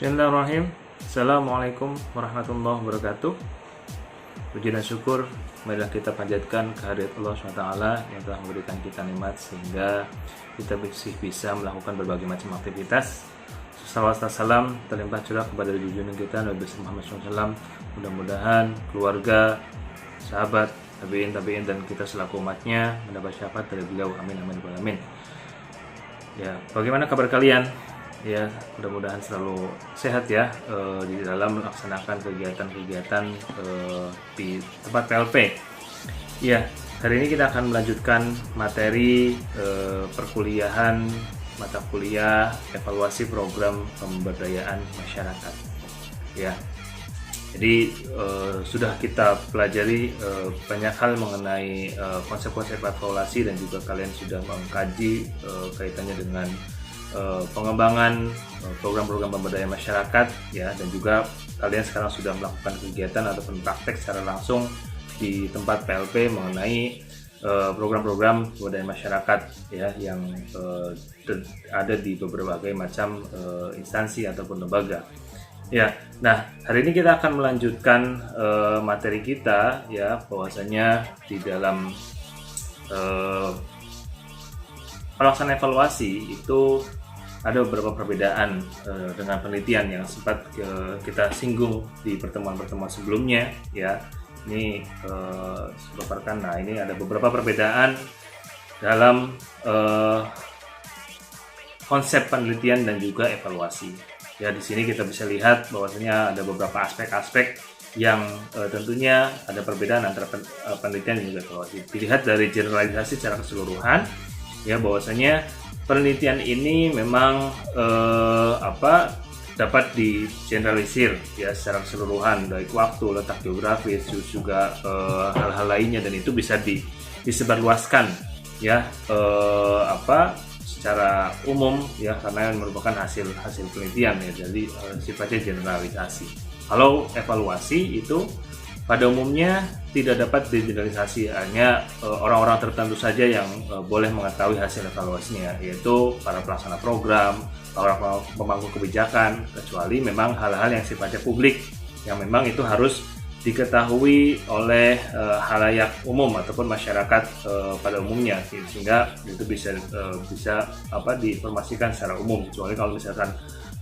Bismillahirrahmanirrahim. Assalamualaikum warahmatullahi wabarakatuh. Puji dan syukur marilah kita panjatkan kehadirat Allah SWT yang telah memberikan kita nikmat sehingga kita bisa melakukan berbagai macam aktivitas. Salawat dan salam terlimpah curah kepada junjungan kita Nabi Muhammad SAW. Mudah-mudahan keluarga, sahabat, tabiin dan kita selaku umatnya mendapat syafaat dari beliau. Amin amin amin. Ya, bagaimana kabar kalian? Ya, mudah-mudahan selalu sehat ya di dalam melaksanakan kegiatan-kegiatan di tempat PLP. Ya, hari ini kita akan melanjutkan materi perkuliahan mata kuliah evaluasi program pemberdayaan masyarakat. Ya, jadi sudah kita pelajari banyak hal mengenai konsep-konsep evaluasi dan juga kalian sudah mengkaji kaitannya dengan pengembangan program-program pemberdayaan masyarakat ya, dan juga kalian sekarang sudah melakukan kegiatan ataupun praktek secara langsung di tempat PLP mengenai program-program pemberdayaan masyarakat ya yang ada di berbagai macam instansi ataupun lembaga. Ya, nah hari ini kita akan melanjutkan materi kita ya, bahwasanya di dalam pelaksanaan evaluasi itu ada beberapa perbedaan dengan penelitian yang sempat kita singgung di pertemuan-pertemuan sebelumnya ya. Ini sepaparkan. Nah, ini ada beberapa perbedaan dalam konsep penelitian dan juga evaluasi. Ya, di sini kita bisa lihat bahwasanya ada beberapa aspek-aspek yang tentunya ada perbedaan antara penelitian dan juga evaluasi. Dilihat dari generalisasi secara keseluruhan ya, bahwasanya penelitian ini memang dapat digeneralisir ya secara keseluruhan, baik waktu, letak geografis, juga hal-hal lainnya, dan itu bisa disebarluaskan ya secara umum ya, karena merupakan hasil penelitian ya, jadi sifatnya generalisasi. Kalau evaluasi itu pada umumnya tidak dapat digeneralisasi, hanya orang-orang tertentu saja yang boleh mengetahui hasil evaluasinya, yaitu para pelaksana program, para pemangku kebijakan, kecuali memang hal-hal yang sifatnya publik, yang memang itu harus diketahui oleh halayak umum ataupun masyarakat pada umumnya, sehingga itu bisa diinformasikan secara umum. Kecuali kalau misalkan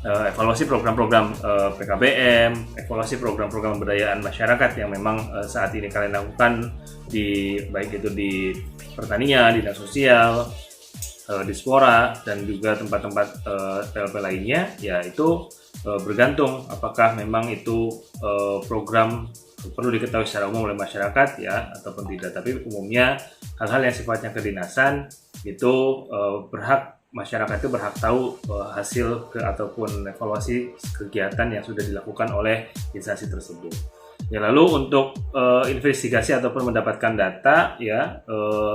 evaluasi program-program PKBM, evaluasi program-program pemberdayaan masyarakat yang memang saat ini kalian lakukan baik itu di pertanian, dinas sosial, dispora, dan juga tempat-tempat PLP lainnya, ya itu bergantung apakah memang itu program perlu diketahui secara umum oleh masyarakat ya ataupun tidak. Tapi umumnya hal-hal yang sifatnya kedinasan itu masyarakat itu berhak tahu hasil ataupun evaluasi kegiatan yang sudah dilakukan oleh instansi tersebut. Ya, lalu untuk investigasi ataupun mendapatkan data ya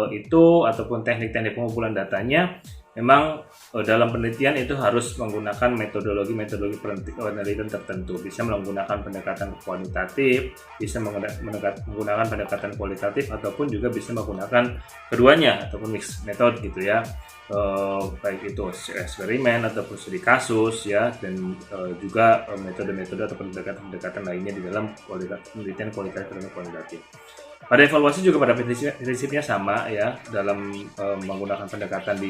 itu ataupun teknik-teknik pengumpulan datanya, memang dalam penelitian itu harus menggunakan metodologi penelitian tertentu. Bisa menggunakan pendekatan kuantitatif, bisa menggunakan pendekatan kualitatif, ataupun juga bisa menggunakan keduanya ataupun mix metode gitu ya. Baik itu eksperimen ataupun studi kasus ya, dan juga metode-metode atau pendekatan lainnya di dalam penelitian kualitatif dan kuantitatif. Pada evaluasi juga pada prinsipnya sama ya, dalam menggunakan pendekatan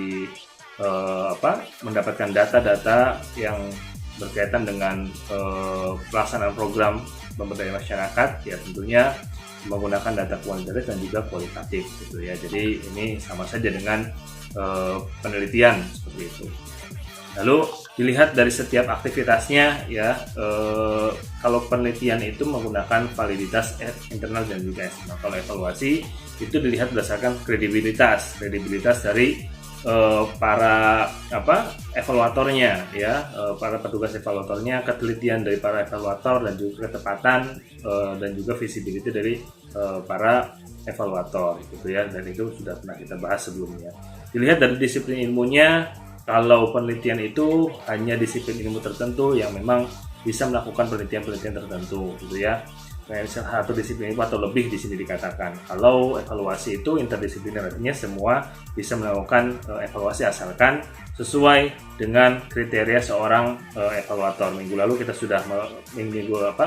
mendapatkan data-data yang berkaitan dengan pelaksanaan program pemberdayaan masyarakat ya, tentunya menggunakan data kuantitatif dan juga kualitatif gitu ya. Jadi ini sama saja dengan penelitian seperti itu. Lalu dilihat dari setiap aktivitasnya ya, kalau penelitian itu menggunakan validitas internal dan juga eksternal. Kalau evaluasi itu dilihat berdasarkan kredibilitas dari para evaluatornya ya, para petugas evaluatornya, ketelitian dari para evaluator, dan juga ketepatan dan juga visibility dari para evaluator gitu ya, dan itu sudah pernah kita bahas sebelumnya. Dilihat dari disiplin ilmunya, kalau penelitian itu hanya disiplin ilmu tertentu yang memang bisa melakukan penelitian tertentu gitu ya. satu disiplin atau lebih di sini dikatakan. Kalau evaluasi itu interdisipliner, artinya semua bisa melakukan evaluasi asalkan sesuai dengan kriteria seorang evaluator.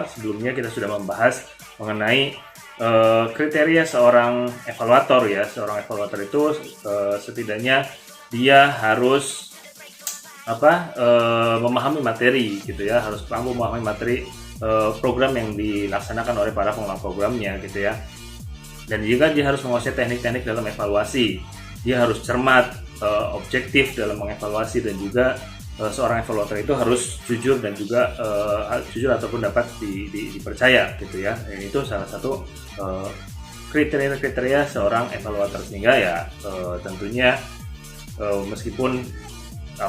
Sebelumnya kita sudah membahas mengenai kriteria seorang evaluator ya. Seorang evaluator itu setidaknya dia harus memahami materi gitu ya, harus mampu memahami materi program yang dilaksanakan oleh para pengelola programnya gitu ya. Dan juga dia harus menguasai teknik-teknik dalam evaluasi. Dia harus cermat, objektif dalam mengevaluasi, dan juga seorang evaluator itu harus jujur dan juga jujur ataupun dapat dipercaya gitu ya. Itu salah satu kriteria seorang evaluator, sehingga ya tentunya meskipun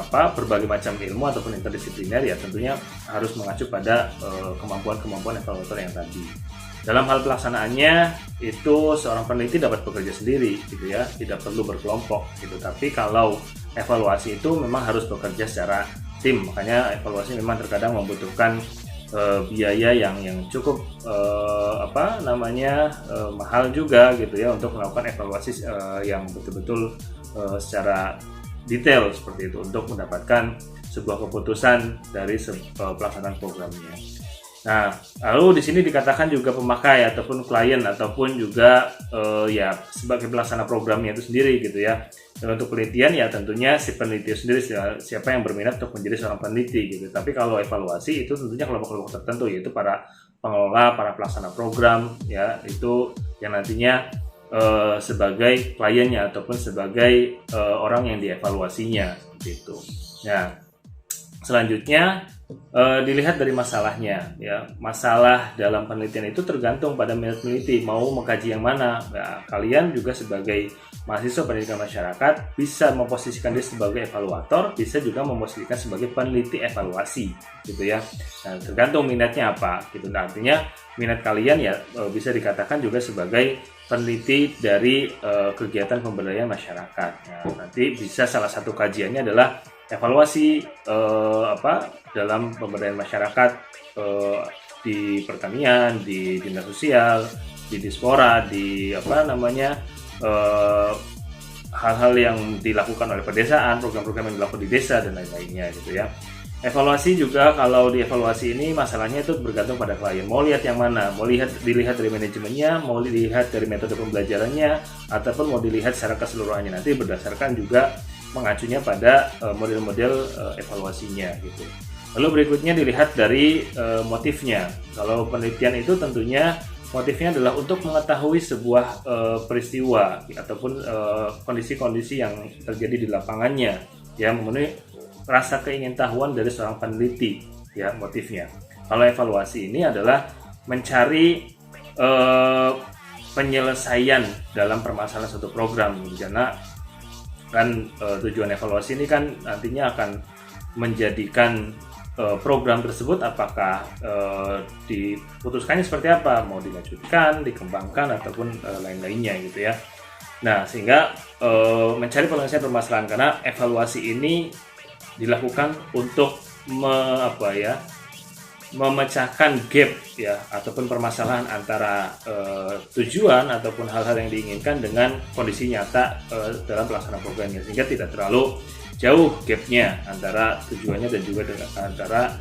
berbagai macam ilmu ataupun interdisipliner ya tentunya harus mengacu pada kemampuan evaluator yang tadi. Dalam hal pelaksanaannya itu seorang peneliti dapat bekerja sendiri gitu ya, tidak perlu berkelompok gitu. Tapi kalau evaluasi itu memang harus bekerja secara tim, makanya evaluasi memang terkadang membutuhkan biaya yang cukup mahal juga gitu ya, untuk melakukan evaluasi yang betul-betul secara detail seperti itu untuk mendapatkan sebuah keputusan dari pelaksanaan programnya. Nah, lalu di sini dikatakan juga pemakai ataupun klien ataupun juga sebagai pelaksana programnya itu sendiri gitu ya. Dan untuk penelitian ya tentunya si peneliti sendiri, siapa yang berminat untuk menjadi seorang peneliti gitu. Tapi kalau evaluasi itu tentunya kelompok-kelompok tertentu, yaitu para pengelola, para pelaksana program ya, itu yang nantinya sebagai kliennya ataupun sebagai orang yang dievaluasinya gitu. Nah, selanjutnya dilihat dari masalahnya ya. Masalah dalam penelitian itu tergantung pada minat peneliti mau mengkaji yang mana. Nah, kalian juga sebagai mahasiswa pendidikan masyarakat bisa memposisikan diri sebagai evaluator, bisa juga memposisikan sebagai peneliti evaluasi gitu ya. Nah, tergantung minatnya apa gitu. Nah, artinya minat kalian ya bisa dikatakan juga sebagai peneliti dari kegiatan pemberdayaan masyarakat. Nah, nanti bisa salah satu kajiannya adalah evaluasi dalam pemberdayaan masyarakat di pertanian, di dinas sosial, di dispora, di hal-hal yang dilakukan oleh pedesaan, program-program yang dilakukan di desa dan lain-lainnya gitu ya. Evaluasi juga, kalau di evaluasi ini masalahnya itu bergantung pada klien. Mau lihat yang mana? Mau dilihat dari manajemennya, mau dilihat dari metode pembelajarannya, ataupun mau dilihat secara keseluruhannya. Nanti berdasarkan juga mengacunya pada model-model evaluasinya gitu. Lalu berikutnya dilihat dari motifnya. Kalau penelitian itu tentunya motifnya adalah untuk mengetahui sebuah peristiwa ataupun kondisi-kondisi yang terjadi di lapangannya, ya, memenuhi rasa keingintahuan dari seorang peneliti, ya, motifnya. Kalau evaluasi ini adalah mencari penyelesaian dalam permasalahan suatu program, karena kan tujuan evaluasi ini kan nantinya akan menjadikan program tersebut apakah diputuskannya seperti apa, mau dilanjutkan, dikembangkan ataupun lain-lainnya gitu ya. Nah, sehingga mencari penyelesaian permasalahan, karena evaluasi ini dilakukan untuk memecahkan gap ya ataupun permasalahan antara tujuan ataupun hal-hal yang diinginkan dengan kondisi nyata dalam pelaksanaan programnya, sehingga tidak terlalu jauh gapnya antara tujuannya dan juga antara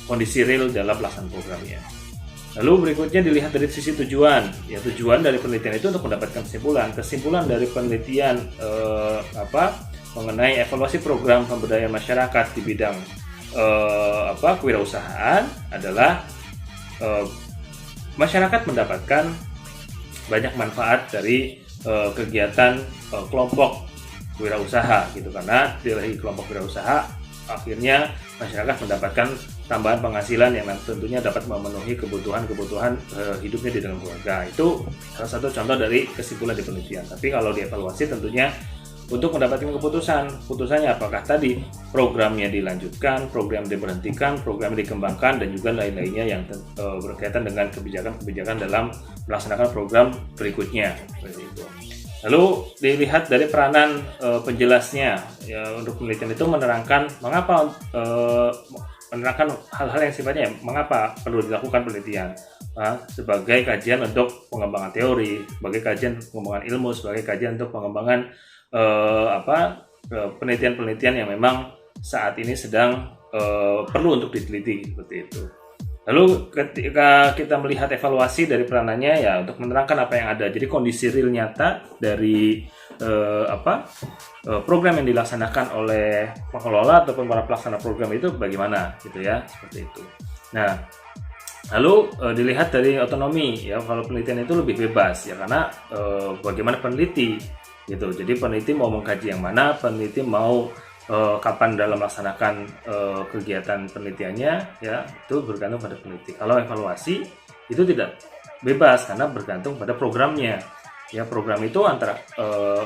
kondisi real dalam pelaksanaan programnya. Lalu berikutnya dilihat dari sisi tujuan. Ya, tujuan dari penelitian itu untuk mendapatkan kesimpulan dari penelitian mengenai evaluasi program pemberdayaan masyarakat di bidang kewirausahaan adalah masyarakat mendapatkan banyak manfaat dari kegiatan kelompok wirausaha gitu, karena dari kelompok wirausaha akhirnya masyarakat mendapatkan tambahan penghasilan yang tentunya dapat memenuhi kebutuhan hidupnya di dalam keluarga. Itu salah satu contoh dari kesimpulan di penelitian. Tapi kalau dievaluasi tentunya untuk mendapatkan keputusannya apakah tadi programnya dilanjutkan, program diberhentikan, program dikembangkan, dan juga lain-lainnya yang berkaitan dengan kebijakan-kebijakan dalam melaksanakan program berikutnya seperti itu. Lalu dilihat dari peranan penjelasnya ya, untuk penelitian itu menerangkan mengapa menerangkan hal-hal yang sifatnya mengapa perlu dilakukan penelitian, sebagai kajian untuk pengembangan teori, sebagai kajian pengembangan ilmu, sebagai kajian untuk pengembangan penelitian-penelitian yang memang saat ini sedang perlu untuk diteliti seperti itu. Lalu ketika kita melihat evaluasi dari peranannya ya untuk menerangkan apa yang ada, jadi kondisi real nyata dari program yang dilaksanakan oleh pengelola ataupun para pelaksana program itu bagaimana gitu ya, seperti itu. Nah, lalu dilihat dari otonomi ya, kalau penelitian itu lebih bebas ya karena bagaimana peneliti gitu. Jadi peneliti mau mengkaji yang mana, peneliti mau kapan dalam melaksanakan kegiatan penelitiannya ya, itu bergantung pada peneliti. Kalau evaluasi itu tidak bebas karena bergantung pada programnya. Ya, program itu antara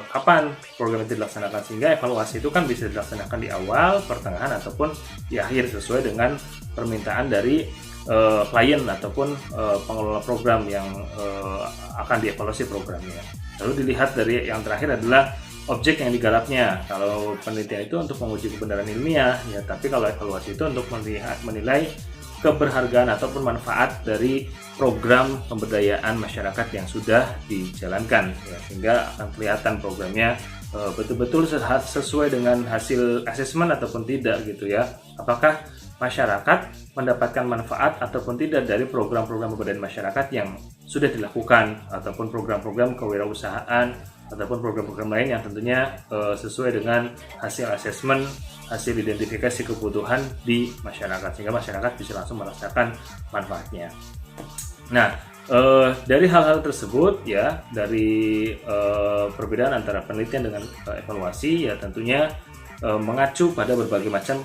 kapan program itu dilaksanakan, sehingga evaluasi itu kan bisa dilaksanakan di awal, pertengahan ataupun di akhir sesuai dengan permintaan dari klien ataupun pengelola program yang akan dievaluasi programnya. Lalu dilihat dari yang terakhir adalah objek yang digarapnya. Kalau penelitian itu untuk menguji kebenaran ilmiah ya, tapi kalau evaluasi itu untuk menilai keberhargaan ataupun manfaat dari program pemberdayaan masyarakat yang sudah dijalankan ya, sehingga akan kelihatan programnya betul-betul sesuai dengan hasil asesmen ataupun tidak gitu ya. Apakah masyarakat mendapatkan manfaat ataupun tidak dari program-program pemberdayaan masyarakat yang sudah dilakukan, ataupun program-program kewirausahaan ataupun program-program lain yang tentunya sesuai dengan hasil asesmen, hasil identifikasi kebutuhan di masyarakat, sehingga masyarakat bisa langsung merasakan manfaatnya. Nah, dari hal-hal tersebut ya, dari perbedaan antara penelitian dengan evaluasi ya tentunya mengacu pada berbagai macam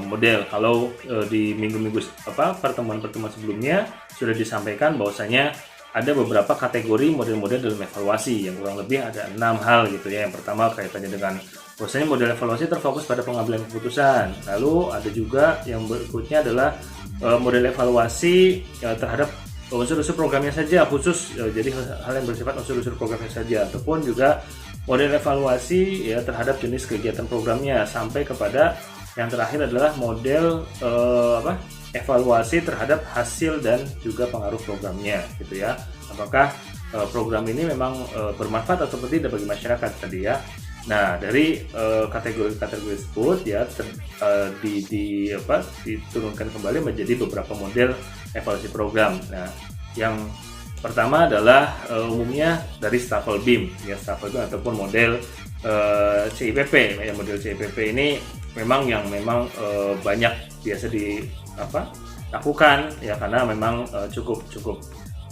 model. Kalau di minggu-minggu pertemuan-pertemuan sebelumnya sudah disampaikan bahwasanya ada beberapa kategori model-model dalam evaluasi yang kurang lebih ada 6 hal gitu ya. Yang pertama kaitannya dengan bahwasanya model evaluasi terfokus pada pengambilan keputusan. Lalu ada juga yang berikutnya adalah model evaluasi terhadap unsur-unsur programnya saja khusus, jadi hal yang bersifat unsur-unsur programnya saja, ataupun juga model evaluasi ya terhadap jenis kegiatan programnya, sampai kepada yang terakhir adalah model evaluasi terhadap hasil dan juga pengaruh programnya gitu ya. Apakah program ini memang bermanfaat atau tidak bagi masyarakat tadi ya. Nah, dari kategori-kategori tersebut ya diturunkan kembali menjadi beberapa model evaluasi program. Nah, yang pertama adalah umumnya dari Staffel Beam ya, Staffel Beam ataupun model CIPP. Ya, model CIPP ini memang banyak biasa dilakukan ya, karena memang cukup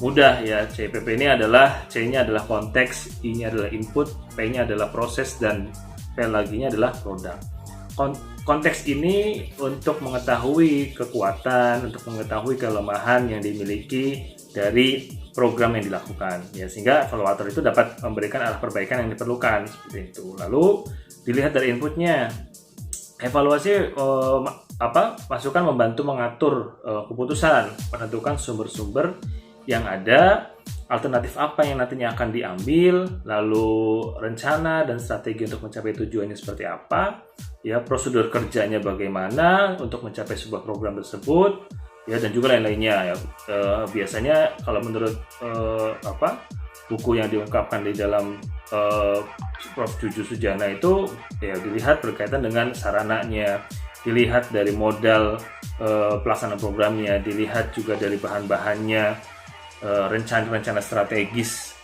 mudah ya. CIPP ini adalah C-nya adalah konteks, I-nya adalah input, P-nya adalah proses, dan P lagi-nya adalah produk. Konteks ini untuk mengetahui kekuatan, untuk mengetahui kelemahan yang dimiliki dari program yang dilakukan ya, sehingga evaluator itu dapat memberikan arah perbaikan yang diperlukan seperti itu. Lalu dilihat dari inputnya. Evaluasi masukan membantu mengatur keputusan, menentukan sumber-sumber yang ada, alternatif apa yang nantinya akan diambil, lalu rencana dan strategi untuk mencapai tujuannya seperti apa, ya prosedur kerjanya bagaimana untuk mencapai sebuah program tersebut, ya dan juga lain-lainnya. Ya. Biasanya kalau menurut buku yang diungkapkan di dalam Prof. Juju Sujana itu ya dilihat berkaitan dengan sarananya, dilihat dari modal pelaksanaan programnya, dilihat juga dari bahan-bahannya, rencana-rencana strategis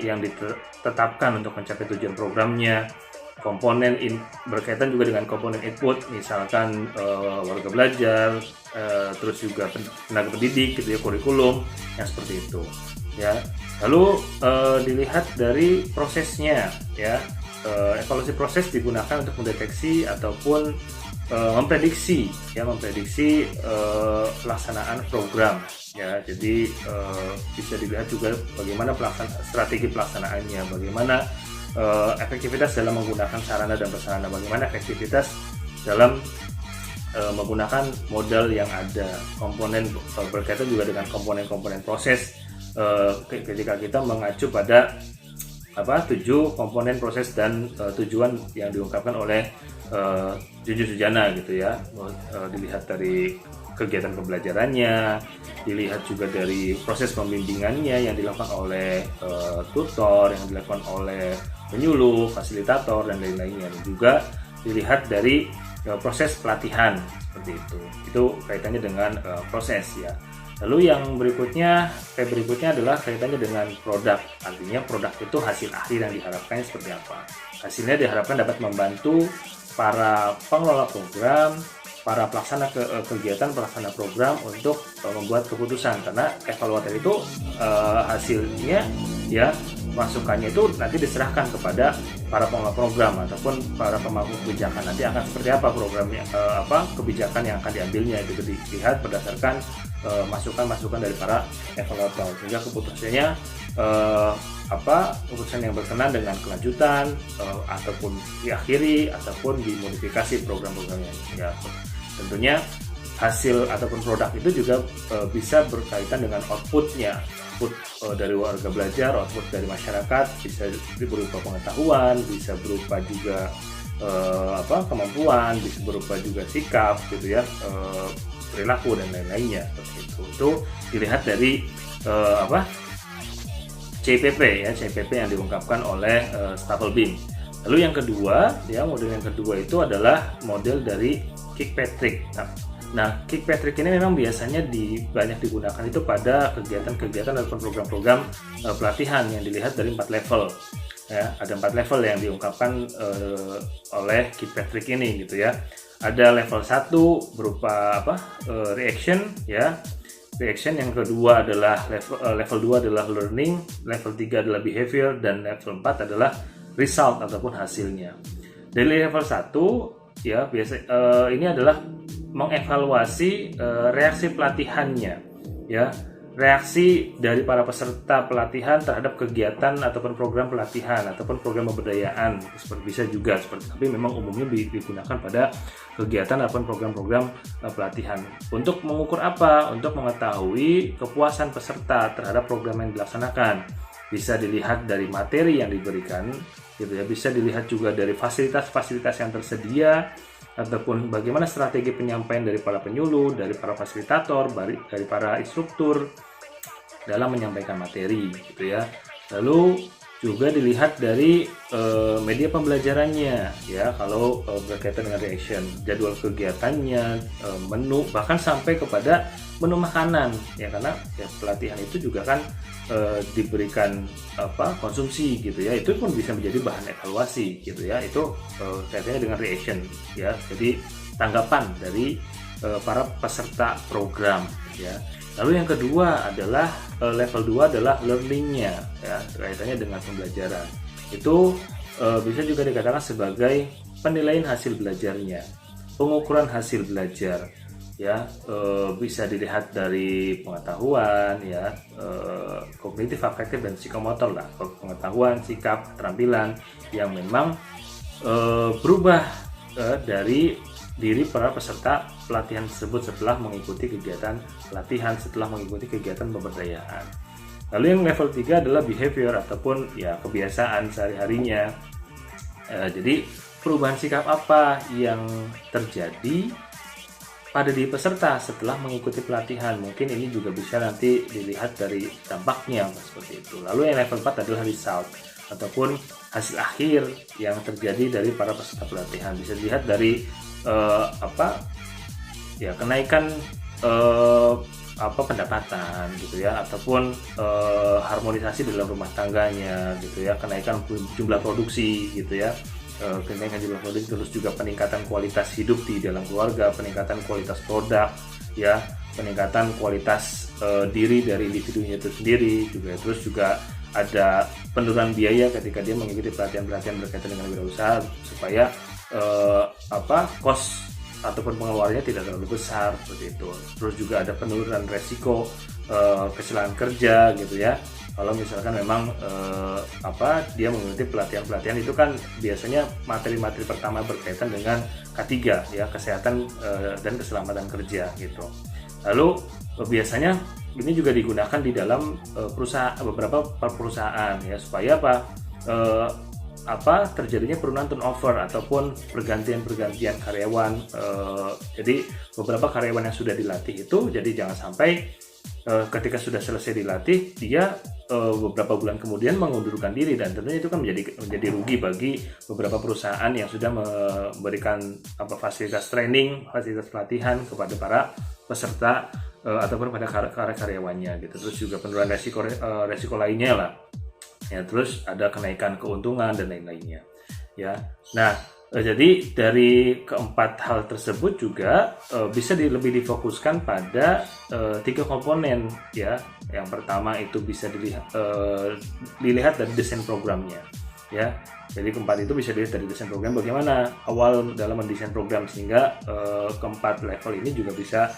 yang ditetapkan untuk mencapai tujuan programnya, komponen berkaitan juga dengan komponen input, misalkan warga belajar, terus juga tenaga pendidik gitu ya, kurikulum yang seperti itu ya. Lalu dilihat dari prosesnya ya, evaluasi proses digunakan untuk mendeteksi ataupun memprediksi pelaksanaan program ya. Jadi bisa dilihat juga bagaimana strategi pelaksanaannya, bagaimana efektivitas dalam menggunakan sarana dan prasarana, bagaimana efektivitas dalam menggunakan modal yang ada, komponen berkaitan juga dengan komponen-komponen proses ketika kita mengacu pada 7 komponen proses dan tujuan yang diungkapkan oleh Junju Sujana gitu ya. Dilihat dari kegiatan pembelajarannya, dilihat juga dari proses pembimbingannya yang dilakukan oleh tutor, yang dilakukan oleh penyuluh, fasilitator dan lain-lainnya. Dan juga dilihat dari proses pelatihan seperti itu. Itu kaitannya dengan proses ya. Lalu yang berikutnya adalah kaitannya dengan produk. Artinya produk itu hasil akhir yang diharapkannya seperti apa. Hasilnya diharapkan dapat membantu para pengelola program, para pelaksana kegiatan, pelaksana program untuk membuat keputusan. Karena evaluator itu hasilnya ya, masukannya itu nanti diserahkan kepada para pengelola program ataupun para pemangku kebijakan. Nanti akan seperti apa programnya, kebijakan yang akan diambilnya itu dilihat berdasarkan masukan-masukan dari para evaluator, sehingga keputusannya keputusan yang berkenan dengan kelanjutan ataupun diakhiri ataupun dimodifikasi program-programnya. Ya, tentunya hasil ataupun produk itu juga bisa berkaitan dengan outputnya, output dari warga belajar, output dari masyarakat, bisa berupa pengetahuan, bisa berupa juga kemampuan, bisa berupa juga sikap gitu ya, perilaku dan lain-lainnya seperti itu. Itu dilihat dari CPP ya, CPP yang diungkapkan oleh Staffelbeam. Lalu yang kedua ya, model yang kedua itu adalah model dari Kirkpatrick. Nah, Kirkpatrick ini memang biasanya banyak digunakan itu pada kegiatan-kegiatan ataupun program-program pelatihan yang dilihat dari 4 level. Ya, ada 4 level yang diungkapkan oleh Kirkpatrick ini gitu ya. Ada level 1 berupa reaction ya. Reaction, yang kedua adalah level 2 adalah learning, level 3 adalah behavior, dan level 4 adalah result ataupun hasilnya. Dari level 1 ya ini adalah mengevaluasi reaksi pelatihannya ya. Reaksi dari para peserta pelatihan terhadap kegiatan ataupun program pelatihan ataupun program pemberdayaan, seperti bisa juga seperti, tapi memang umumnya digunakan pada kegiatan ataupun program-program pelatihan. Untuk mengukur apa? Untuk mengetahui kepuasan peserta terhadap program yang dilaksanakan. Bisa dilihat dari materi yang diberikan, gitu ya. Bisa dilihat juga dari fasilitas-fasilitas yang tersedia, ataupun bagaimana strategi penyampaian dari para penyuluh, dari para fasilitator, dari para instruktur dalam menyampaikan materi gitu ya. Lalu juga dilihat dari media pembelajarannya ya, kalau berkaitan dengan reaction, jadwal kegiatannya, menu, bahkan sampai kepada menu makanan ya, karena ya, pelatihan itu juga kan diberikan konsumsi gitu ya, itu pun bisa menjadi bahan evaluasi gitu ya. Itu kaitannya dengan reaction ya, jadi tanggapan dari para peserta program ya. Lalu yang kedua adalah level 2 adalah learning-nya ya, kaitannya dengan pembelajaran. Itu bisa juga dikatakan sebagai penilaian hasil belajarnya, pengukuran hasil belajar ya, bisa dilihat dari pengetahuan ya, kognitif, afektif, dan psikomotor lah, pengetahuan, sikap, keterampilan yang memang berubah dari diri para peserta pelatihan tersebut setelah mengikuti kegiatan pelatihan, setelah mengikuti kegiatan pemberdayaan. Lalu yang level 3 adalah behavior ataupun ya kebiasaan sehari-harinya. Jadi perubahan sikap apa yang terjadi pada diri peserta setelah mengikuti pelatihan, mungkin ini juga bisa nanti dilihat dari dampaknya seperti itu. Lalu yang level 4 adalah result ataupun hasil akhir yang terjadi dari para peserta pelatihan. Bisa dilihat dari kenaikan pendapatan gitu ya, ataupun harmonisasi dalam rumah tangganya gitu ya, kenaikan jumlah produksi gitu ya, kenaikan jumlah produksi, terus juga peningkatan kualitas hidup di dalam keluarga, peningkatan kualitas produk ya, peningkatan kualitas diri dari individunya itu sendiri juga. Terus juga ada penurunan biaya ketika dia mengikuti pelatihan-pelatihan berkaitan dengan wirausaha, supaya cost ataupun pengeluarannya tidak terlalu besar seperti itu. Terus juga ada penurunan resiko kecelakaan kerja gitu ya. Kalau misalkan memang dia mengikuti pelatihan-pelatihan itu kan biasanya materi-materi pertama berkaitan dengan K3 ya, kesehatan dan keselamatan kerja gitu. Lalu biasanya ini juga digunakan di dalam beberapa perusahaan ya, supaya terjadinya penurunan turnover ataupun pergantian karyawan. Jadi beberapa karyawan yang sudah dilatih itu, jadi jangan sampai ketika sudah selesai dilatih dia beberapa bulan kemudian mengundurkan diri, dan tentunya itu kan menjadi rugi bagi beberapa perusahaan yang sudah memberikan fasilitas training, fasilitas pelatihan kepada para peserta ataupun pada karyawannya gitu. Terus juga penurunan resiko lainnya lah. Ya, terus ada kenaikan keuntungan dan lain-lainnya. Ya. Nah, jadi dari keempat hal tersebut juga bisa lebih difokuskan pada 3 komponen ya. Yang pertama itu bisa dilihat dari desain programnya ya. Jadi keempat itu bisa dilihat dari desain program, bagaimana awal dalam mendesain program, sehingga keempat level ini juga bisa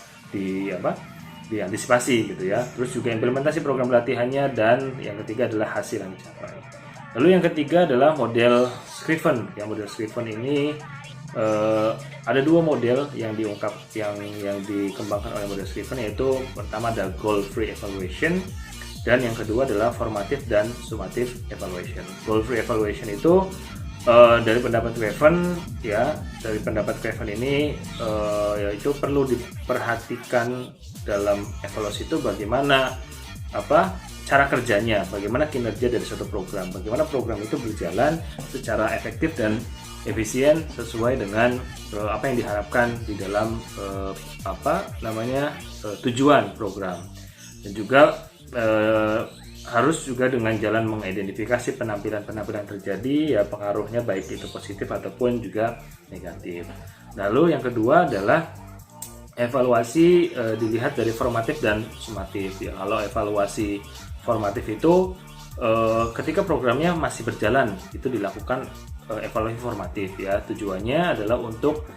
diantisipasi gitu ya. Terus juga implementasi program latihannya, dan yang ketiga adalah hasil yang dicapai. Lalu yang ketiga adalah model Scriven. Yang model Scriven ini ada 2 model yang dikembangkan oleh model Scriven, yaitu pertama ada goal free evaluation, dan yang kedua adalah formative dan summative evaluation. Goal free evaluation itu dari pendapat Craven ini yaitu perlu diperhatikan dalam evaluasi itu bagaimana cara kerjanya, bagaimana kinerja dari suatu program, bagaimana program itu berjalan secara efektif dan efisien sesuai dengan apa yang diharapkan di dalam tujuan program. Dan juga harus juga dengan jalan mengidentifikasi penampilan terjadi ya, pengaruhnya baik itu positif ataupun juga negatif. Lalu yang kedua adalah evaluasi dilihat dari formatif dan sumatif ya. Kalau evaluasi formatif itu ketika programnya masih berjalan, itu dilakukan evaluasi formatif ya. Tujuannya adalah untuk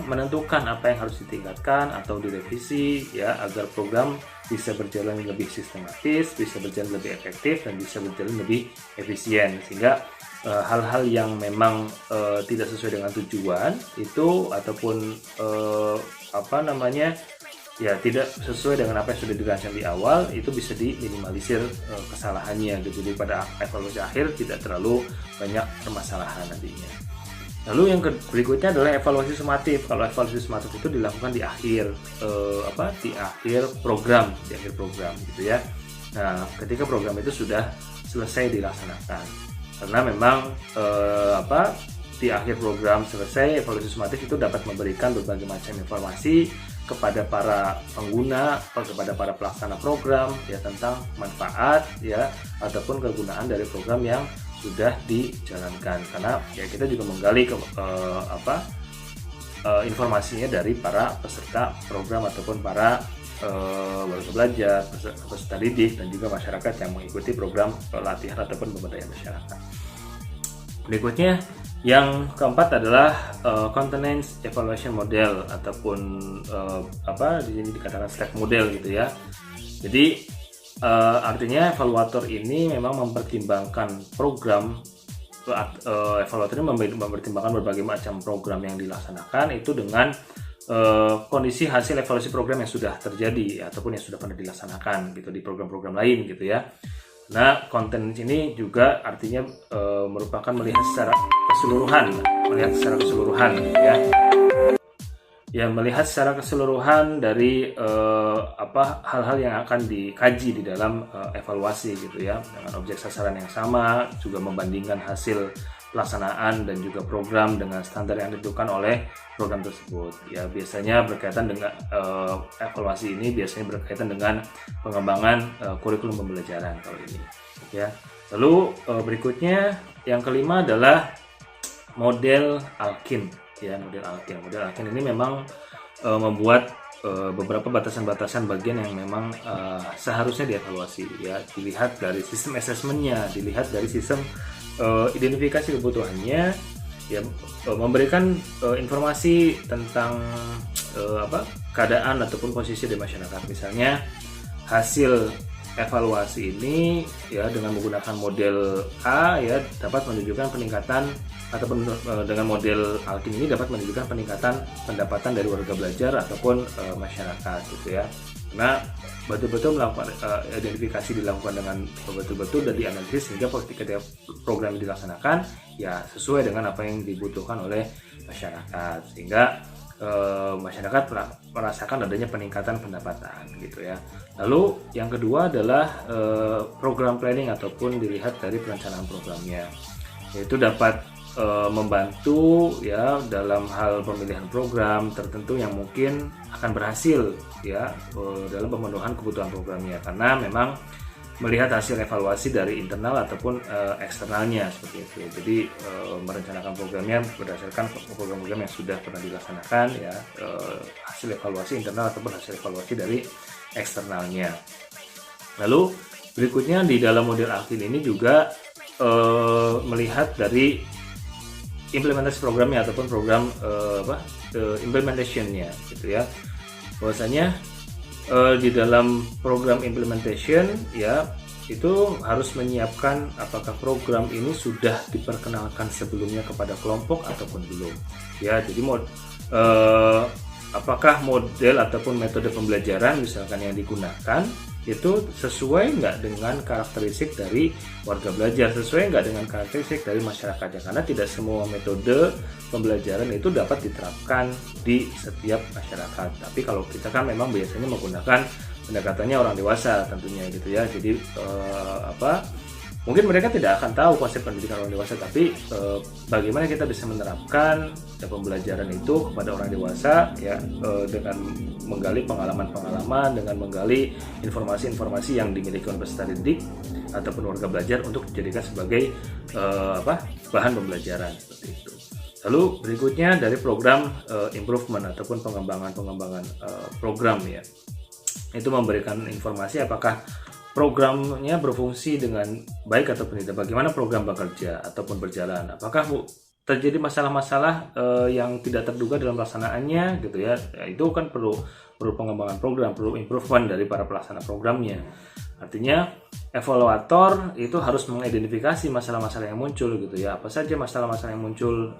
menentukan apa yang harus ditingkatkan atau direvisi ya, agar program bisa berjalan lebih sistematis, bisa berjalan lebih efektif, dan bisa berjalan lebih efisien, sehingga hal-hal yang memang tidak sesuai dengan tujuan itu ataupun tidak sesuai dengan apa yang sudah dirancang di awal, itu bisa diminimalisir kesalahannya gitu. Jadi pada evaluasi akhir tidak terlalu banyak permasalahan nantinya. Lalu yang berikutnya adalah evaluasi sumatif. Kalau evaluasi sumatif itu dilakukan di akhir program gitu ya. Nah, ketika program itu sudah selesai dilaksanakan. Karena memang di akhir program selesai, evaluasi sumatif itu dapat memberikan berbagai macam informasi kepada para pengguna atau kepada para pelaksana program ya, tentang manfaat ya ataupun kegunaan dari program yang sudah dijalankan. Karena ya kita juga menggali informasinya dari para peserta program ataupun para warga belajar, peserta didik, dan juga masyarakat yang mengikuti program latihan ataupun pemberdayaan masyarakat. Berikutnya yang keempat adalah Continuous Evaluation Model ataupun di sini dikatakan stack model gitu ya. Jadi artinya evaluator ini memang mempertimbangkan program, evaluator ini mempertimbangkan berbagai macam program yang dilaksanakan itu dengan kondisi hasil evaluasi program yang sudah terjadi ataupun yang sudah pernah dilaksanakan gitu di program-program lain gitu ya. Nah, konten ini juga artinya merupakan melihat secara keseluruhan ya. Ya, melihat secara keseluruhan dari hal-hal yang akan dikaji di dalam evaluasi gitu ya, dengan objek sasaran yang sama, juga membandingkan hasil pelaksanaan dan juga program dengan standar yang ditentukan oleh program tersebut. Ya, biasanya berkaitan dengan evaluasi ini biasanya berkaitan dengan pengembangan kurikulum pembelajaran kalau ini. Ya. Lalu berikutnya yang kelima adalah model Alkin. Ya, model Alkin ini memang membuat beberapa batasan-batasan bagian yang memang seharusnya dievaluasi ya, dilihat dari sistem assessment-nya, dilihat dari sistem identifikasi kebutuhannya ya, memberikan informasi tentang keadaan ataupun posisi di masyarakat. Misalnya hasil evaluasi ini ya dengan menggunakan model A ya dapat menunjukkan peningkatan, ataupun dengan model Alkin ini dapat menunjukkan peningkatan pendapatan dari warga belajar ataupun masyarakat gitu ya. karena betul-betul melakukan identifikasi dilakukan dengan betul-betul dan dianalisis sehingga ketika program dilaksanakan ya sesuai dengan apa yang dibutuhkan oleh masyarakat, sehingga masyarakat merasakan adanya peningkatan pendapatan gitu ya. Lalu yang kedua adalah program planning ataupun dilihat dari perencanaan programnya, yaitu dapat membantu ya dalam hal pemilihan program tertentu yang mungkin akan berhasil ya dalam pemenuhan kebutuhan programnya, karena memang melihat hasil evaluasi dari internal ataupun eksternalnya seperti itu. Jadi merencanakan programnya berdasarkan program-program yang sudah pernah dilaksanakan ya, hasil evaluasi internal ataupun hasil evaluasi dari eksternalnya. Lalu berikutnya di dalam model Agile ini juga melihat dari implementasi programnya ataupun program implementationnya gitu ya. Bahwasanya di dalam program implementation ya itu harus menyiapkan apakah program ini sudah diperkenalkan sebelumnya kepada kelompok ataupun belum ya. Jadi apakah model ataupun metode pembelajaran misalkan yang digunakan itu sesuai nggak dengan karakteristik dari warga belajar, sesuai nggak dengan karakteristik dari masyarakatnya, karena tidak semua metode pembelajaran itu dapat diterapkan di setiap masyarakat. Tapi kalau kita kan memang biasanya menggunakan pendekatannya orang dewasa tentunya gitu ya. Jadi mungkin mereka tidak akan tahu konsep pendidikan orang dewasa, tapi bagaimana kita bisa menerapkan pembelajaran itu kepada orang dewasa ya, dengan menggali pengalaman-pengalaman, dengan menggali informasi-informasi yang dimiliki oleh peserta didik ataupun warga belajar untuk dijadikan sebagai bahan pembelajaran seperti itu. Lalu berikutnya dari program improvement ataupun pengembangan program ya, itu memberikan informasi apakah programnya berfungsi dengan baik ataupun tidak, bagaimana program bekerja ataupun berjalan, apakah terjadi masalah-masalah yang tidak terduga dalam pelaksanaannya gitu ya. Itu kan perlu pengembangan program, perlu improvement dari para pelaksana programnya. Artinya evaluator itu harus mengidentifikasi masalah-masalah yang muncul gitu ya, apa saja masalah-masalah yang muncul,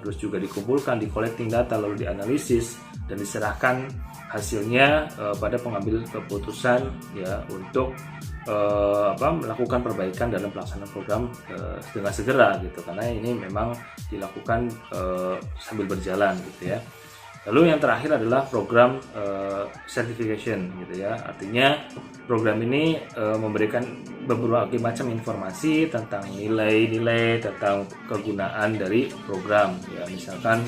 terus juga dikumpulkan, di collecting data, lalu dianalisis dan diserahkan hasilnya pada pengambil keputusan ya untuk melakukan perbaikan dalam pelaksanaan program dengan segera gitu, karena ini memang dilakukan sambil berjalan gitu ya. Lalu yang terakhir adalah program certification gitu ya. Artinya program ini memberikan berbagai macam informasi tentang nilai-nilai, tentang kegunaan dari program ya. Misalkan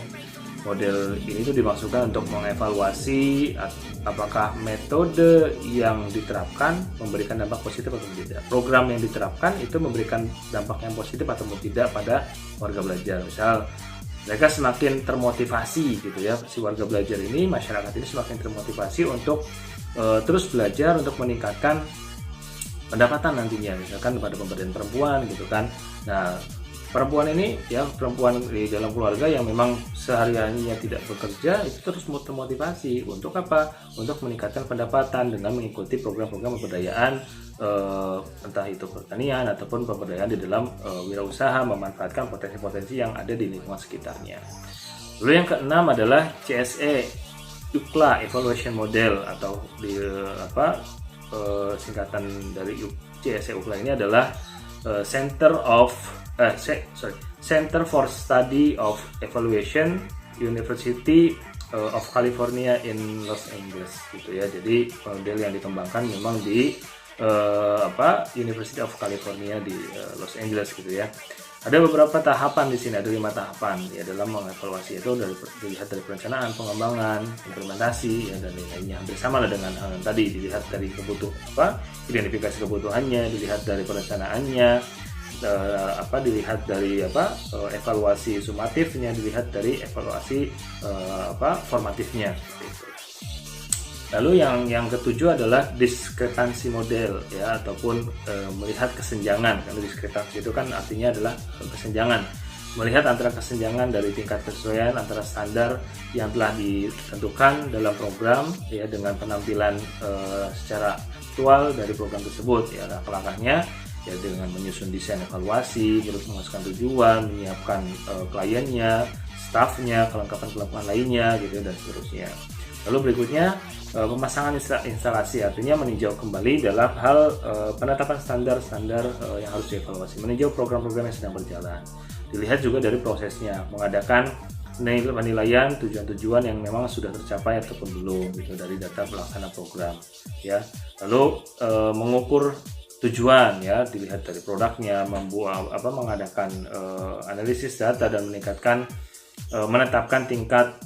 model ini itu dimaksudkan untuk mengevaluasi apakah metode yang diterapkan memberikan dampak positif atau tidak. Program yang diterapkan itu memberikan dampak yang positif atau tidak pada warga belajar. Misal mereka semakin termotivasi gitu ya, si warga belajar ini, masyarakat ini semakin termotivasi untuk terus belajar untuk meningkatkan pendapatan nantinya, misalkan kepada pemberdayaan perempuan gitu kan. Nah, perempuan ini ya, perempuan di dalam keluarga yang memang sehari-harinya tidak bekerja itu terus termotivasi untuk apa? Untuk meningkatkan pendapatan dengan mengikuti program-program pemberdayaan, entah itu pertanian ataupun pemberdayaan di dalam wirausaha, memanfaatkan potensi-potensi yang ada di lingkungan sekitarnya. Lalu yang keenam adalah CSE UCLA Evaluation Model, atau singkatan dari CSE UCLA ini adalah Center for Study of Evaluation, University of California in Los Angeles gitu ya. Jadi model yang dikembangkan memang di University of California di Los Angeles gitu ya. Ada beberapa tahapan di sini, ada 5 tahapan ya dalam mengevaluasi itu, dilihat dari perencanaan, pengembangan, implementasi ya, dan lain-lainnya. Hampir sama lah dengan hal yang tadi, dilihat dari identifikasi kebutuhannya, dilihat dari perencanaannya, dilihat dari evaluasi sumatifnya, dilihat dari evaluasi formatifnya gitu. Lalu yang ketujuh adalah diskrepansi model ya, ataupun melihat kesenjangan. Karena diskrepansi itu kan artinya adalah kesenjangan, melihat antara kesenjangan dari tingkat kesesuaian antara standar yang telah ditentukan dalam program ya dengan penampilan secara aktual dari program tersebut ya. Langkah-langkahnya ya dengan menyusun desain evaluasi, terus memasukkan tujuan, menyiapkan kliennya, staffnya, kelengkapan lainnya gitu dan seterusnya. Lalu berikutnya pemasangan instalasi, artinya meninjau kembali dalam hal penetapan standar-standar yang harus dievaluasi, meninjau program-program yang sedang berjalan. Dilihat juga dari prosesnya, mengadakan penilaian tujuan-tujuan yang memang sudah tercapai ataupun belum gitu dari data pelaksana program ya. Lalu mengukur tujuan ya, dilihat dari produknya, mengadakan analisis data dan menetapkan tingkat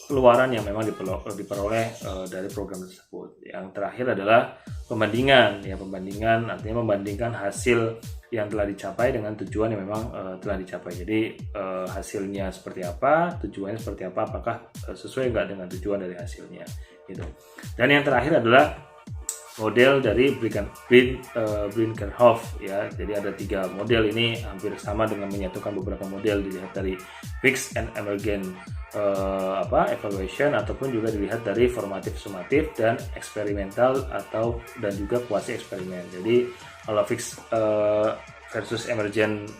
keluaran yang memang diperoleh dari program tersebut. Yang terakhir adalah pembandingan ya, artinya membandingkan hasil yang telah dicapai dengan tujuan yang memang telah dicapai. Jadi hasilnya seperti apa, tujuannya seperti apa, apakah sesuai nggak dengan tujuan dari hasilnya gitu. Dan yang terakhir adalah model dari Brinkerhoff ya. Jadi ada 3 model ini, hampir sama dengan menyatukan beberapa model, dilihat dari fixed and emergent evaluation, ataupun juga dilihat dari formatif, sumatif, dan eksperimental dan juga kuasi eksperimen. Jadi kalau fixed versus emergent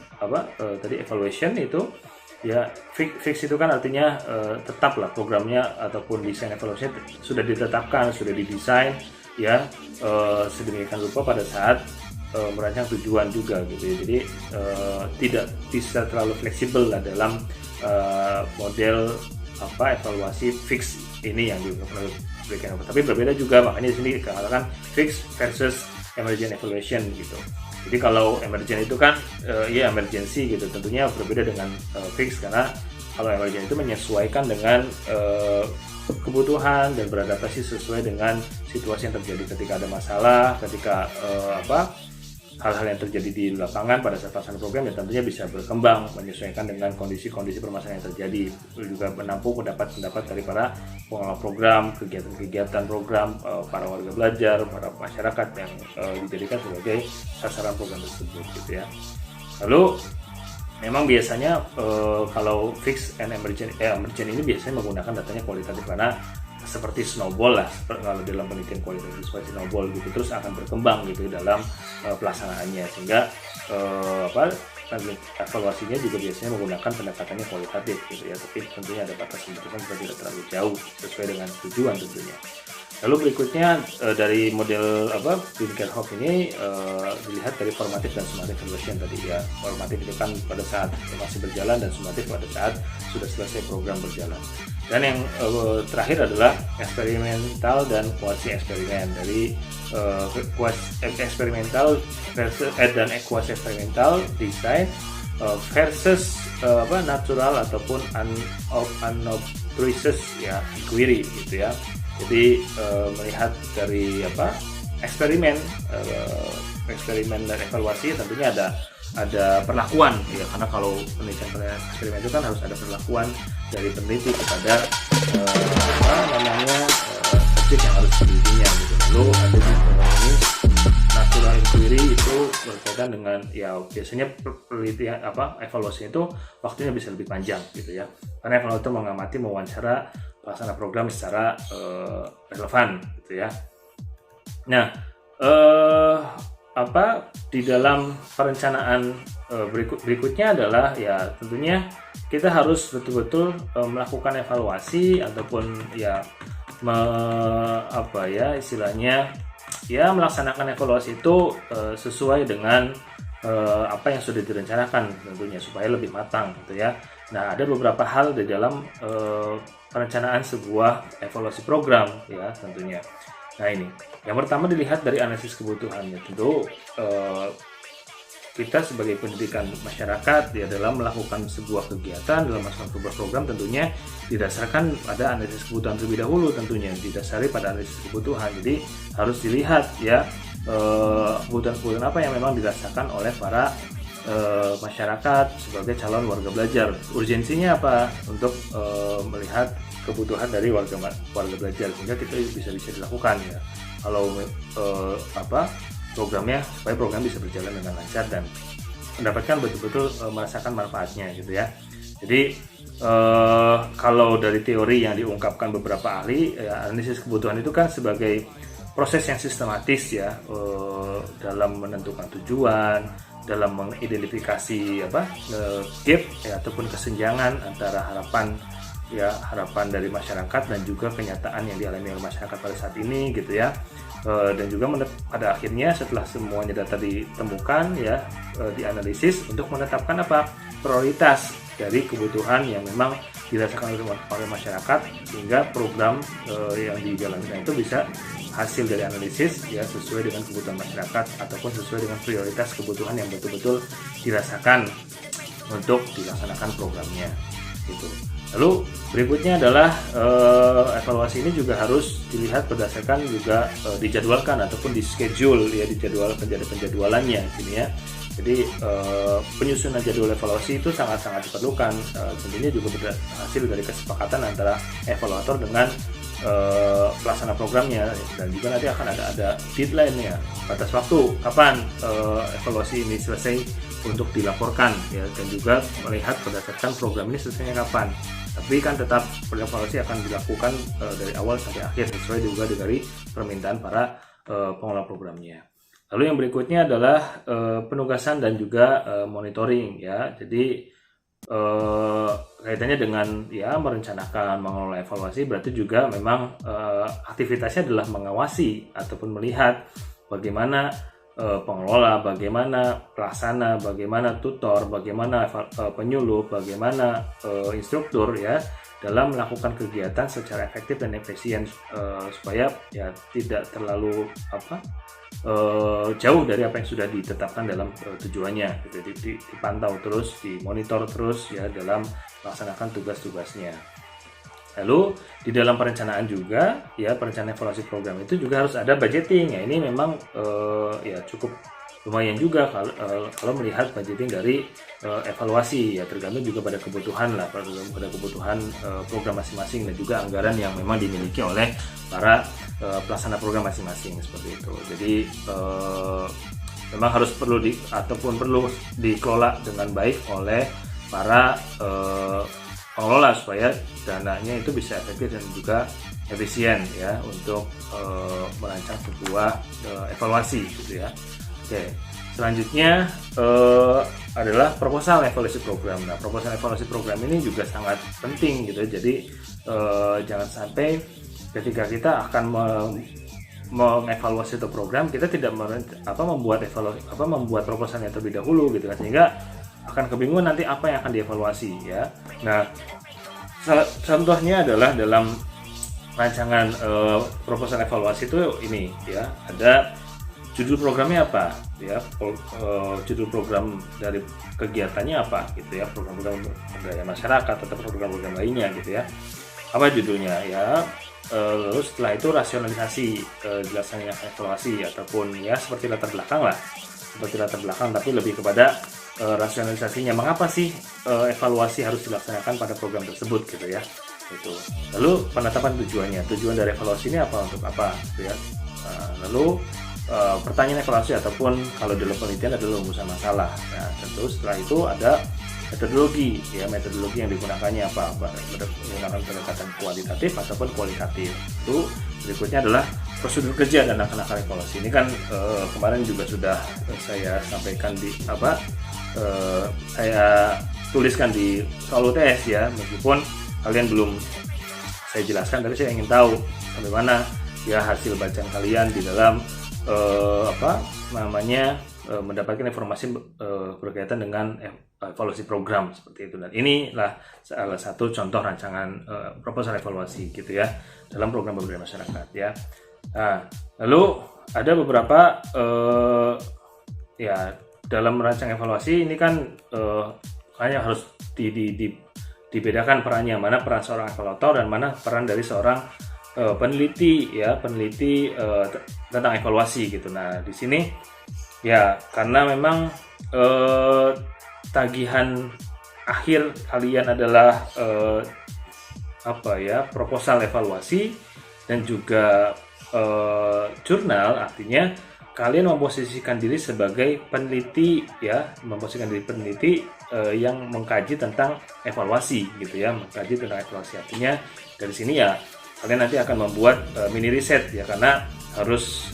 evaluation itu ya, fix itu kan artinya tetaplah programnya ataupun desain evaluasinya sudah ditetapkan, sudah didesain ya sedemikian rupa pada saat merancang tujuan juga gitu ya. Jadi tidak bisa terlalu fleksibel lah dalam model evaluasi fix ini yang diberikan. Tapi berbeda juga, makanya di sini dikatakan fix versus emergent evaluation gitu. Jadi kalau emergent itu kan emergency gitu, tentunya berbeda dengan fix, karena kalau emergent itu menyesuaikan dengan kebutuhan dan beradaptasi sesuai dengan situasi yang terjadi ketika ada masalah, ketika hal-hal yang terjadi di lapangan pada saat pelaksanaan program, dan tentunya bisa berkembang menyesuaikan dengan kondisi-kondisi permasalahan yang terjadi, juga menampung pendapat-pendapat dari para pengelola program, kegiatan-kegiatan program, para warga belajar, para masyarakat yang dijadikan sebagai sasaran program tersebut gitu ya. Lalu memang biasanya kalau fixed and emergent ini biasanya menggunakan datanya kualitatif, karena seperti snowball lah, kalau dalam penelitian kualitatif seperti snowball gitu, terus akan berkembang gitu dalam pelaksanaannya, sehingga evaluasinya juga biasanya menggunakan pendekatannya kualitatif gitu ya, tapi tentunya ada batasan supaya tidak terlalu jauh sesuai dengan tujuan tentunya. Lalu berikutnya dari model Brinkerhoff ini dilihat dari formatif dan sumatif evaluation tadi ya. Formatif itu kan pada saat masih berjalan, dan sumatif pada saat sudah selesai program berjalan. Dan yang terakhir adalah eksperimental dan kuasi eksperimen. Dari eksperimental versus dan kuasi eksperimental design versus natural ataupun unobtrusive ya inquiry gitu ya. Jadi melihat dari eksperimen dan evaluasi, tentunya ada perlakuan ya, karena kalau penelitian eksperimen itu kan harus ada perlakuan dari peneliti kepada objek yang harus ditelitinya gitu. Lalu ada juga ini natural inquiry, itu berkaitan dengan ya biasanya penelitian evaluasi itu waktunya bisa lebih panjang gitu ya, karena evaluator mengamati, mewawancara pelaksana program secara relevan gitu ya. Nah, di dalam perencanaan berikutnya adalah ya tentunya kita harus betul-betul melakukan evaluasi ataupun ya istilahnya ya melaksanakan evaluasi itu sesuai dengan apa yang sudah direncanakan tentunya, supaya lebih matang gitu ya. Nah, ada beberapa hal di dalam perencanaan sebuah evaluasi program ya tentunya. Nah, ini yang pertama dilihat dari analisis kebutuhannya. Tentu kita sebagai pendidikan masyarakat ya, dalam melakukan sebuah kegiatan, dalam melakukan sebuah program, tentunya didasarkan pada analisis kebutuhan terlebih dahulu, tentunya didasari pada analisis kebutuhan. Jadi harus dilihat ya kebutuhan-kebutuhan apa yang memang dirasakan oleh para masyarakat sebagai calon warga belajar. Urgensinya apa untuk melihat kebutuhan dari warga belajar, sehingga kita bisa dilakukan ya. Kalau programnya, supaya program bisa berjalan dengan lancar dan mendapatkan betul-betul merasakan manfaatnya gitu ya. Jadi kalau dari teori yang diungkapkan beberapa ahli ya, analisis kebutuhan itu kan sebagai proses yang sistematis ya, dalam menentukan tujuan, dalam mengidentifikasi gap ya, ataupun kesenjangan antara harapan ya harapan dari masyarakat dan juga kenyataan yang dialami oleh masyarakat pada saat ini gitu ya. Dan juga pada akhirnya setelah semuanya data ditemukan ya, dianalisis untuk menetapkan apa prioritas dari kebutuhan yang memang dirasakan oleh masyarakat, sehingga program yang dijalankan itu bisa hasil dari analisis ya sesuai dengan kebutuhan masyarakat ataupun sesuai dengan prioritas kebutuhan yang betul-betul dirasakan untuk dilaksanakan programnya gitu. Lalu berikutnya adalah evaluasi ini juga harus dilihat berdasarkan juga dijadwalkan ataupun di schedule ya, dijadwal penjadwalannya gini ya. Jadi penyusunan jadwal evaluasi itu sangat-sangat diperlukan. Tentunya juga hasil dari kesepakatan antara evaluator dengan pelaksana programnya, dan juga nanti akan ada deadline ya, batas waktu kapan evaluasi ini selesai untuk dilaporkan ya, dan juga melihat berdasarkan program ini selesainya kapan. Tapi kan tetap evaluasi akan dilakukan dari awal sampai akhir sesuai juga dari permintaan para pengelola programnya. Lalu yang berikutnya adalah penugasan dan juga monitoring ya. Jadi kaitannya dengan ya merencanakan, mengelola evaluasi, berarti juga memang aktivitasnya adalah mengawasi ataupun melihat bagaimana pengelola, bagaimana pelaksana, bagaimana tutor, bagaimana penyuluh, bagaimana instruktur ya dalam melakukan kegiatan secara efektif dan efisien, supaya ya tidak terlalu jauh dari apa yang sudah ditetapkan dalam tujuannya gitu. Dipantau terus, dimonitor terus ya dalam melaksanakan tugas-tugasnya. Lalu di dalam perencanaan juga ya, perencanaan evaluasi program itu juga harus ada budgeting ya. Ini memang ya cukup lumayan juga kalau melihat budgeting dari evaluasi ya, tergantung juga pada kebutuhan lah, pada kebutuhan program masing-masing dan juga anggaran yang memang dimiliki oleh para pelaksana program masing-masing seperti itu. Jadi memang harus perlu dikelola dengan baik oleh para pengelola supaya dananya itu bisa efektif dan juga efisien ya untuk merancang sebuah evaluasi gitu ya. Oke, selanjutnya adalah proposal evaluasi program. Nah, proposal evaluasi program ini juga sangat penting gitu. Jadi jangan sampai ketika kita akan mengevaluasi itu program, kita tidak membuat proposalnya terlebih dahulu gitu kan, sehingga akan kebingungan nanti apa yang akan dievaluasi ya. Nah, contohnya adalah dalam rancangan proposal evaluasi itu ini ya, ada judul programnya apa ya, judul program dari kegiatannya apa gitu ya, program-program pemberdayaan masyarakat atau program-program lainnya gitu ya, apa judulnya ya. Lalu setelah itu rasionalisasi dilaksanakan evaluasi ataupun ya seperti latar belakang tapi lebih kepada rasionalisasinya, mengapa sih evaluasi harus dilaksanakan pada program tersebut gitu ya. Itu. Lalu penetapan tujuan dari evaluasi ini apa, untuk apa gitu ya. Lalu pertanyaan evaluasi ataupun kalau dalam penelitian adalah rumusan masalah. Nah, tentu setelah itu ada metodologi yang digunakannya apa, menggunakan pendekatan kualitatif ataupun kualitatif. Itu berikutnya adalah prosedur kerja dan langkah-langkah evaluasi. Ini kan kemarin juga sudah saya sampaikan saya tuliskan di soal UTS ya, meskipun kalian belum saya jelaskan, tapi saya ingin tahu sampai mana ya hasil bacaan kalian di dalam mendapatkan informasi berkaitan dengan evaluasi program seperti itu. Dan inilah salah satu contoh rancangan proposal evaluasi gitu ya dalam program pemberdayaan masyarakat ya. Nah, lalu ada beberapa ya dalam merancang evaluasi ini kan hanya harus dibedakan perannya, mana peran seorang evaluator dan mana peran dari seorang peneliti tentang evaluasi gitu. Nah, di sini ya karena memang tagihan akhir kalian adalah proposal evaluasi dan juga jurnal, artinya kalian memposisikan diri sebagai peneliti ya, yang mengkaji tentang evaluasi gitu ya, artinya dari sini ya kalian nanti akan membuat mini riset ya, karena harus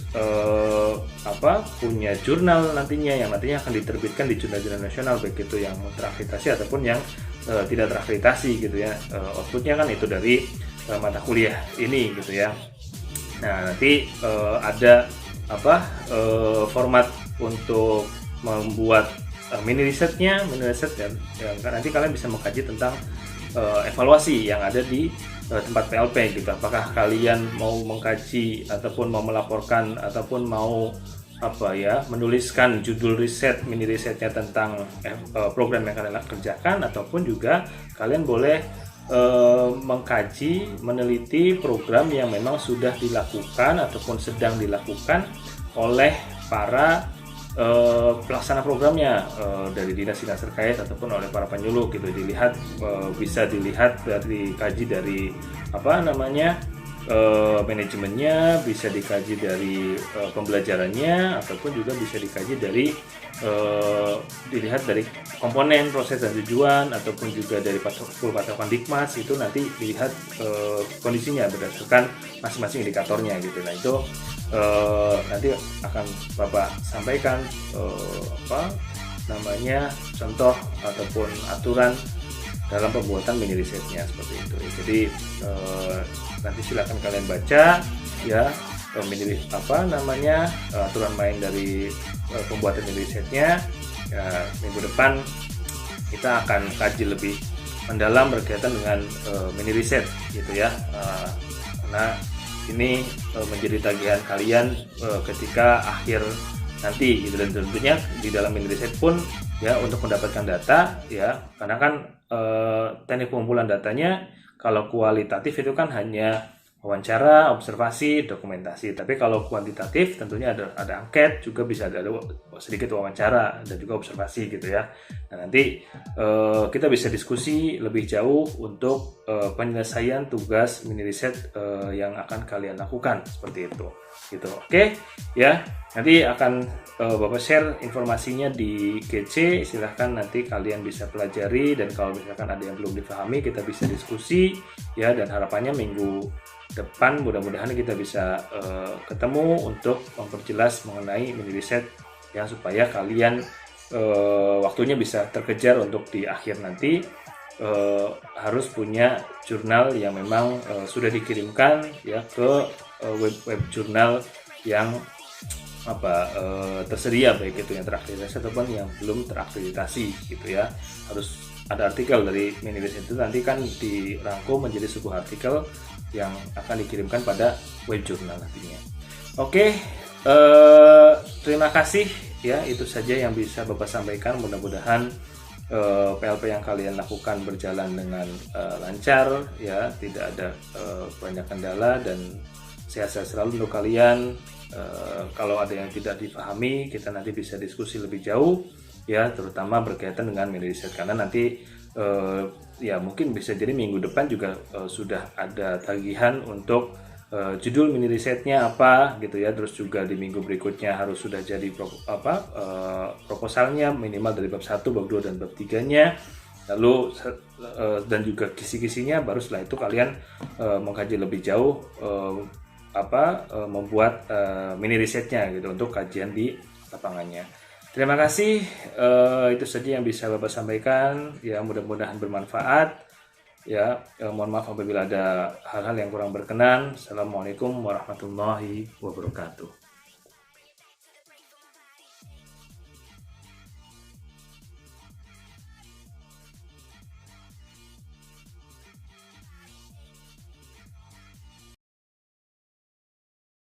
punya jurnal nantinya yang nantinya akan diterbitkan di jurnal-jurnal nasional, baik itu yang terakreditasi ataupun yang tidak terakreditasi gitu ya. Outputnya kan itu dari mata kuliah ini gitu ya. Nah, nanti ada format untuk membuat mini riset dan nanti kalian bisa mengkaji tentang evaluasi yang ada di tempat PLP gitu. Apakah kalian mau mengkaji ataupun mau melaporkan ataupun mau menuliskan judul riset, mini risetnya tentang program yang kalian kerjakan, ataupun juga kalian boleh mengkaji, meneliti program yang memang sudah dilakukan ataupun sedang dilakukan oleh para pelaksana programnya dari dinas-dinas terkait ataupun oleh para penyuluh gitu. Bisa dilihat dari kaji dari manajemennya, bisa dikaji dari pembelajarannya, ataupun juga bisa dikaji dari dilihat dari komponen proses dan tujuan, ataupun juga dari patokan Dikmas. Itu nanti dilihat kondisinya berdasarkan masing-masing indikatornya gitu. Nah, itu nanti akan Bapak sampaikan contoh ataupun aturan dalam pembuatan mini risetnya seperti itu. Jadi nanti silakan kalian baca ya aturan main dari pembuatan mini risetnya. Ya, minggu depan kita akan kaji lebih mendalam berkaitan dengan mini riset gitu ya. Karena ini menjadi tagihan kalian ketika akhir nanti gitu, dan tentunya di dalam mini riset pun ya untuk mendapatkan data ya, karena kan teknik pengumpulan datanya kalau kualitatif itu kan hanya wawancara, observasi, dokumentasi. Tapi kalau kuantitatif tentunya ada angket, juga bisa ada sedikit wawancara dan juga observasi gitu ya. Nah, nanti kita bisa diskusi lebih jauh untuk penyelesaian tugas mini riset yang akan kalian lakukan seperti itu. Gitu. Oke, ya. Nanti akan Bapak share informasinya di GC. Silahkan nanti kalian bisa pelajari, dan kalau misalkan ada yang belum dipahami kita bisa diskusi ya, dan harapannya minggu depan mudah-mudahan kita bisa ketemu untuk memperjelas mengenai mini riset ya, supaya kalian waktunya bisa terkejar untuk di akhir nanti harus punya jurnal yang memang sudah dikirimkan ya ke web jurnal yang tersedia, baik itu yang terakreditasi ataupun yang belum terakreditasi gitu ya. Harus ada artikel dari mini riset itu nanti kan dirangkum menjadi sebuah artikel yang akan dikirimkan pada web jurnal nantinya. Oke, terima kasih ya, itu saja yang bisa Bapak sampaikan. Mudah-mudahan PLP yang kalian lakukan berjalan dengan lancar ya, tidak ada banyak kendala, dan sehat-sehat selalu untuk kalian. Kalau ada yang tidak dipahami, kita nanti bisa diskusi lebih jauh ya, terutama berkaitan dengan mini riset, karena nanti ya mungkin bisa jadi minggu depan juga sudah ada tagihan untuk judul mini risetnya apa gitu ya. Terus juga di minggu berikutnya harus sudah jadi proposalnya minimal dari bab 1, bab 2 dan bab 3-nya. Lalu dan juga kisi-kisinya, baru setelah itu kalian mengkaji lebih jauh membuat mini risetnya gitu untuk kajian di lapangannya. Terima kasih, itu saja yang bisa Bapak sampaikan ya, mudah-mudahan bermanfaat ya. Mohon maaf apabila ada hal-hal yang kurang berkenan. Assalamualaikum warahmatullahi wabarakatuh.